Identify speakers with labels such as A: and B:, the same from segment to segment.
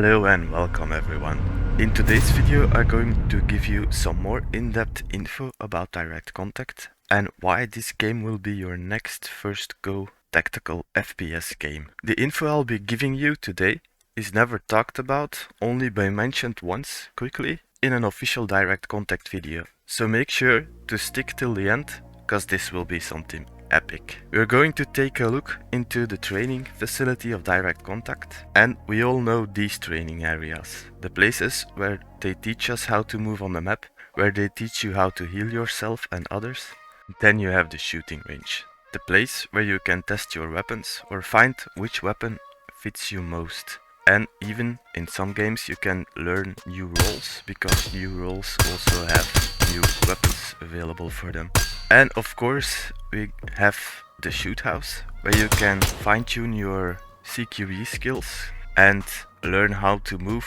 A: Hello and welcome everyone. In today's video I'm going to give you some more in-depth info about direct contact and why this game will be your next first go tactical FPS game. The info I'll be giving you today is never talked about, only by mentioned once quickly in an official direct contact video. So make sure to stick till the end, cause this will be something epic. We're going to take a look into the training facility of direct contact, and we all know these training areas. The places where they teach us how to move on the map, where they teach you how to heal yourself and others. Then you have the shooting range, the place where you can test your weapons or find which weapon fits you most. And even in some games you can learn new roles, because new roles also have new weapons available for them. And of course we have the shoot house, where you can fine-tune your CQB skills and learn how to move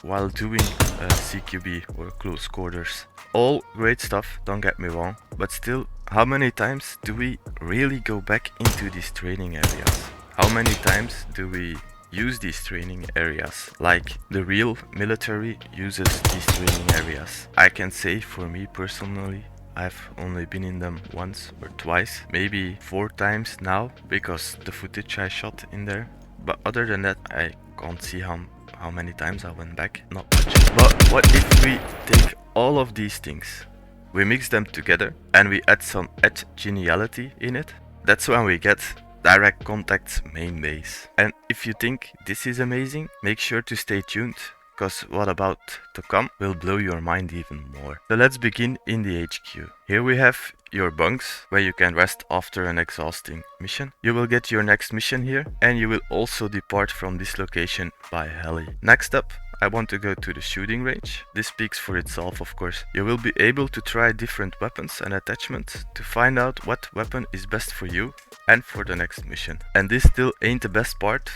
A: while doing CQB or close quarters. All great stuff, don't get me wrong, but still, how many times do we really go back into these training areas? How many times do we use these training areas like the real military uses these training areas? I can say for me personally, I've only been in them once or twice, maybe 4 times now, because the footage I shot in there. But other than that, I can't see how many times I went back, not much. But what if we take all of these things, we mix them together and we add some geniality in it? That's when we get direct contact's main base. And if you think this is amazing, make sure to stay tuned, because what about to come will blow your mind even more. So let's begin in the HQ. Here we have your bunks, where you can rest after an exhausting mission. You will get your next mission here, and you will also depart from this location by heli. Next up, I want to go to the shooting range. This speaks for itself, of course. You will be able to try different weapons and attachments to find out what weapon is best for you and for the next mission. And this still ain't the best part,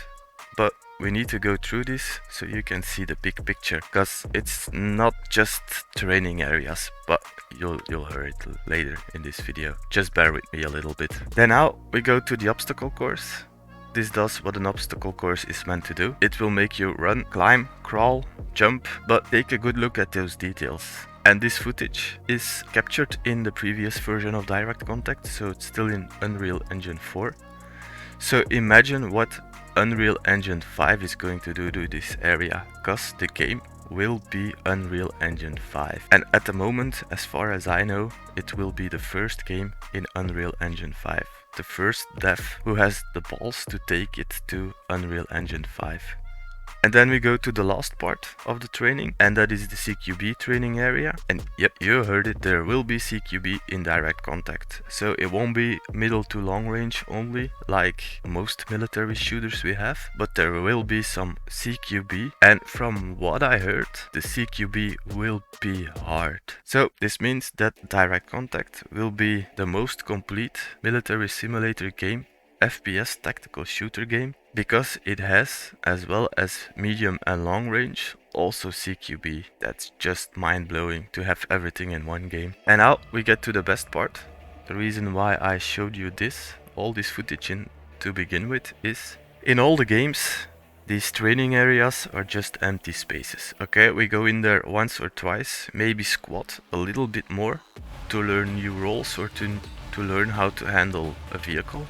A: but we need to go through this so you can see the big picture, because it's not just training areas, but you'll hear it later in this video. Just bear with me a little bit. Then now we go to the obstacle course. This does what an obstacle course is meant to do. It will make you run, climb, crawl, jump, but take a good look at those details. And this footage is captured in the previous version of Direct Contact, so it's still in Unreal Engine 4. So imagine what Unreal Engine 5 is going to do to this area, cause the game will be Unreal Engine 5. And at the moment, as far as I know, it will be the first game in Unreal Engine 5. The first dev who has the balls to take it to Unreal Engine 5. And then we go to the last part of the training, and that is the CQB training area. And yep, you heard it, there will be CQB in direct contact. So it won't be middle to long range only, like most military shooters we have, but there will be some CQB. And from what I heard, the CQB will be hard. So this means that direct contact will be the most complete military simulator game, FPS tactical shooter game, because it has, as well as medium and long range, also CQB. That's just mind-blowing to have everything in one game. And now we get to the best part. The reason why I showed you all this footage to begin with, is in all the games these training areas are just empty spaces. Okay, we go in there once or twice, maybe squat a little bit more to learn new roles or to learn how to handle a vehicle.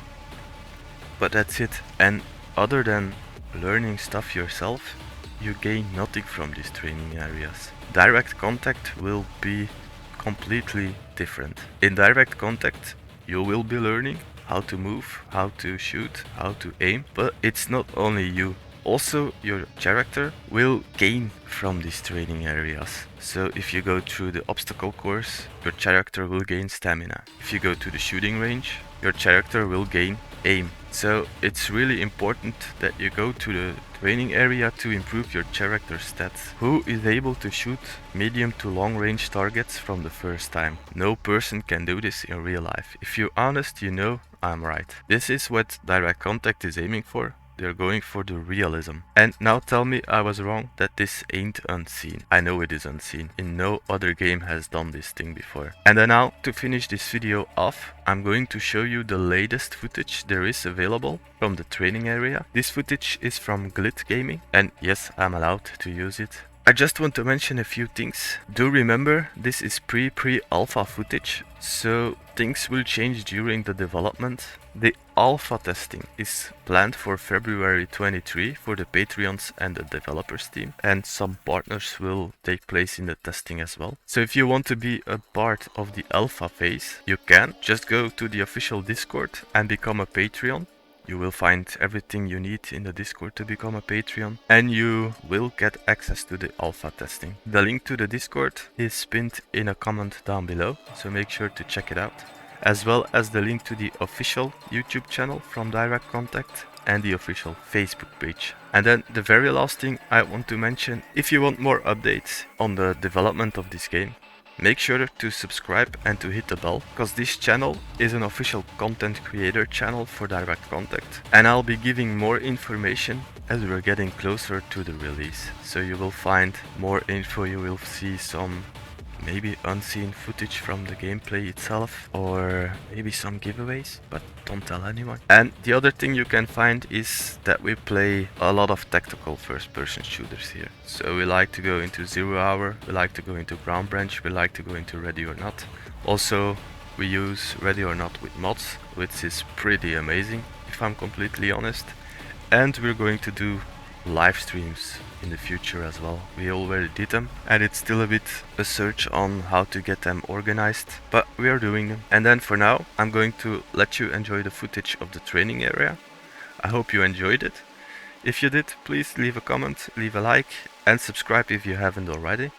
A: But that's it. And other than learning stuff yourself, you gain nothing from these training areas. Direct contact will be completely different. In direct contact, you will be learning how to move, how to shoot, how to aim, but it's not only you. Also, your character will gain from these training areas. So if you go through the obstacle course, your character will gain stamina. If you go to the shooting range, your character will gain aim. So it's really important that you go to the training area to improve your character stats. Who is able to shoot medium to long range targets from the first time? No person can do this in real life. If you're honest, you know I'm right. This is what direct contact is aiming for. They're going for the realism. And now tell me I was wrong that this ain't unseen. I know it is unseen. In no other game has done this thing before. And then now, to finish this video off, I'm going to show you the latest footage there is available from the training area. This footage is from Glit Gaming, and yes, I'm allowed to use it. I just want to mention a few things. Do remember, this is pre-alpha footage, so things will change during the development. The alpha testing is planned for February 23 for the Patreons and the developers team, and some partners will take place in the testing as well. So if you want to be a part of the alpha phase, you can just go to the official Discord and become a Patreon. You will find everything you need in the Discord to become a Patreon, and you will get access to the alpha testing. The link to the Discord is pinned in a comment down below, so make sure to check it out, as well as the link to the official YouTube channel from Direct Contact and the official Facebook page. And then the very last thing I want to mention, if you want more updates on the development of this game, make sure to subscribe and to hit the bell, because this channel is an official content creator channel for Direct Contact, and I'll be giving more information as we're getting closer to the release. So you will find more info, you will see some maybe unseen footage from the gameplay itself, or maybe some giveaways, but don't tell anyone. And the other thing you can find is that we play a lot of tactical first-person shooters here. So we like to go into 0 Hour, we like to go into Ground Branch, we like to go into Ready or Not. Also, we use Ready or Not with mods, which is pretty amazing, if I'm completely honest. And we're going to do live streams in the future as well. We already did them, and it's still a bit a search on how to get them organized, but we are doing them. And then for now, I'm going to let you enjoy the footage of the training area. I hope you enjoyed it. If you did, please leave a comment, leave a like, and subscribe if you haven't already.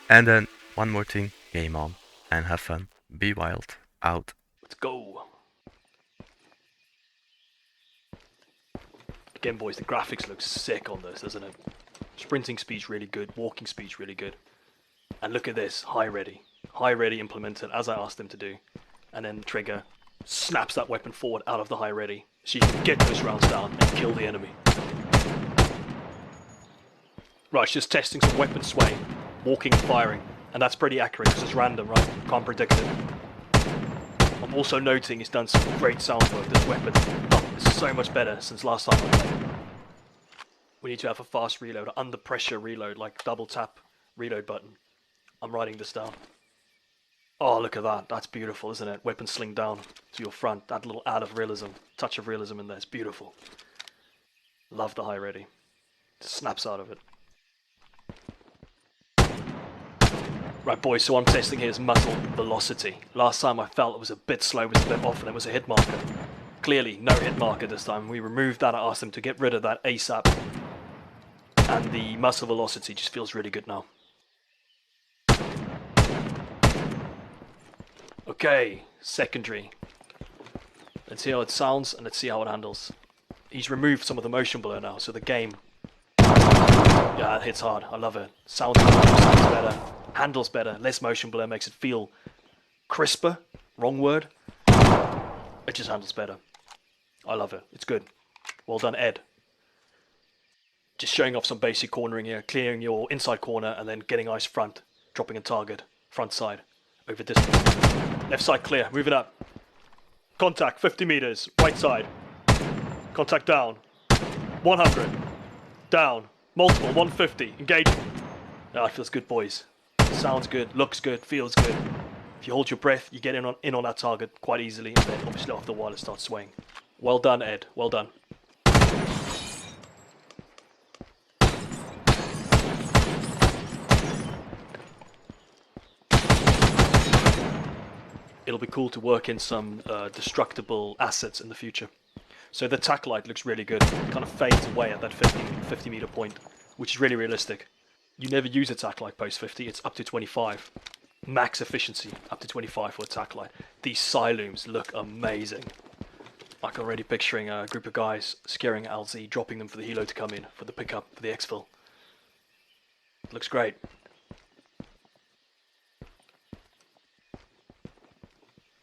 A: And then one more thing, game on and have fun. Be wild. Out.
B: Let's go. Again, boys, the graphics look sick on this, doesn't it? Sprinting speed's really good, walking speed's really good. And look at this, high ready. High ready implemented as I asked them to do. And then the trigger snaps that weapon forward out of the high ready, so you can get those rounds down and kill the enemy. Right, it's just testing some weapon sway, walking and firing. And that's pretty accurate because it's random, right? Can't predict it. I'm also noting it's done some great sound work, this weapon. Oh, it's so much better since last time I played. We need to have a fast reload, under pressure reload, like double tap reload button. I'm writing this down. Oh, look at that. That's beautiful, isn't it? Weapon sling down to your front. That little add of realism, touch of realism in there. It's beautiful. Love the high ready. Snaps out of it. Right, boys, so what I'm testing here is muzzle velocity. Last time I felt it was a bit slow, it was a bit off, and there was a hit marker. Clearly, no hit marker this time. We removed that. I asked them to get rid of that ASAP. And the muzzle velocity just feels really good now. Okay, secondary. Let's see how it sounds and let's see how it handles. He's removed some of the motion blur now, so the game... Yeah, it hits hard. I love it. Sounds better, handles better, less motion blur, makes it feel crisper. Wrong word. It just handles better. I love it. It's good. Well done, Ed. Just showing off some basic cornering here, clearing your inside corner and then getting eyes front, dropping a target, front side, over distance. Left side clear, moving up. Contact, 50 meters, right side. Contact down, 100. Down, multiple, 150, engaging. Ah, it feels good, boys. Sounds good, looks good, feels good. If you hold your breath, you get in on that target quite easily, and then obviously after a while it starts swaying. Well done, Ed, well done. It'll be cool to work in some destructible assets in the future. So the tacticl light looks really good. It kind of fades away at that 50 meter point, which is really realistic. You never use a tacticl light post 50, it's up to 25. Max efficiency, up to 25 for a tacticl light. These silooms look amazing. I can already picturing a group of guys scaring LZ, dropping them for the helo to come in, for the pickup, for the exfil. Looks great.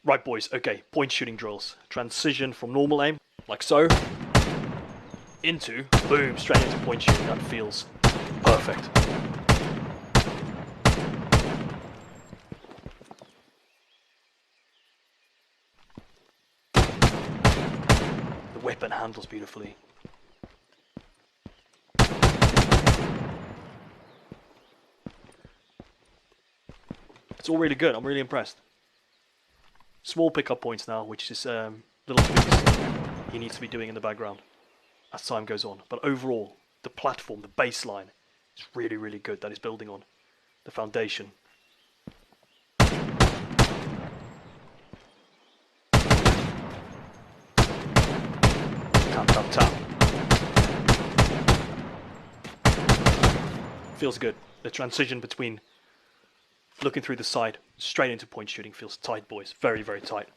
B: Right, boys, okay, point shooting drills. Transition from normal aim, like so. into, boom, straight into point shooting. That feels perfect. The weapon handles beautifully. It's all really good. I'm really impressed. Small pickup points now, which is little tweaks he needs to be doing in the background as time goes on. But overall, the platform, the baseline, is really, really good. That is building on the foundation. Tap, tap, tap. Feels good. The transition between looking through the side straight into point shooting feels tight, boys. Very, very tight.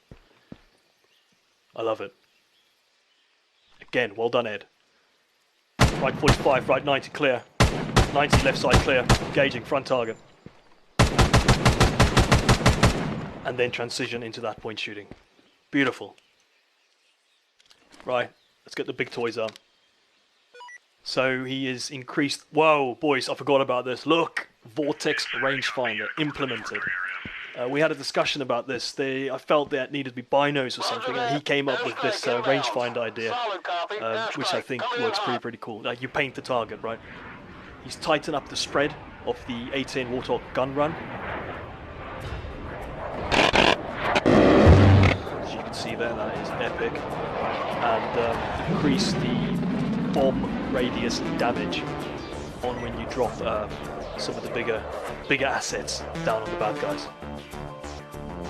B: I love it. Again, well done, Ed. Right 45, right 90 clear. 90 left side clear. Engaging front target. And then transition into that point shooting. Beautiful. Right, let's get the big toys up. So he is increased. Whoa, boys, I forgot about this. Look, vortex rangefinder implemented. We had a discussion about this. I felt there needed to be binos or something, and he came up with this rangefinder idea, which I think works pretty cool. Like you paint the target, right? He's tightened up the spread of the 18 Warthog gun run. As you can see there, that is epic. And increase the bomb radius damage on when you drop some of the bigger assets down on the bad guys.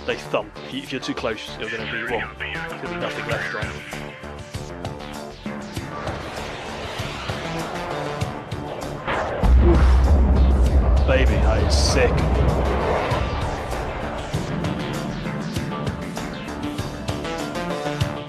B: They thump. If you're too close, you're going to be, well, there'll be nothing left, right? Oof. Baby, that is sick.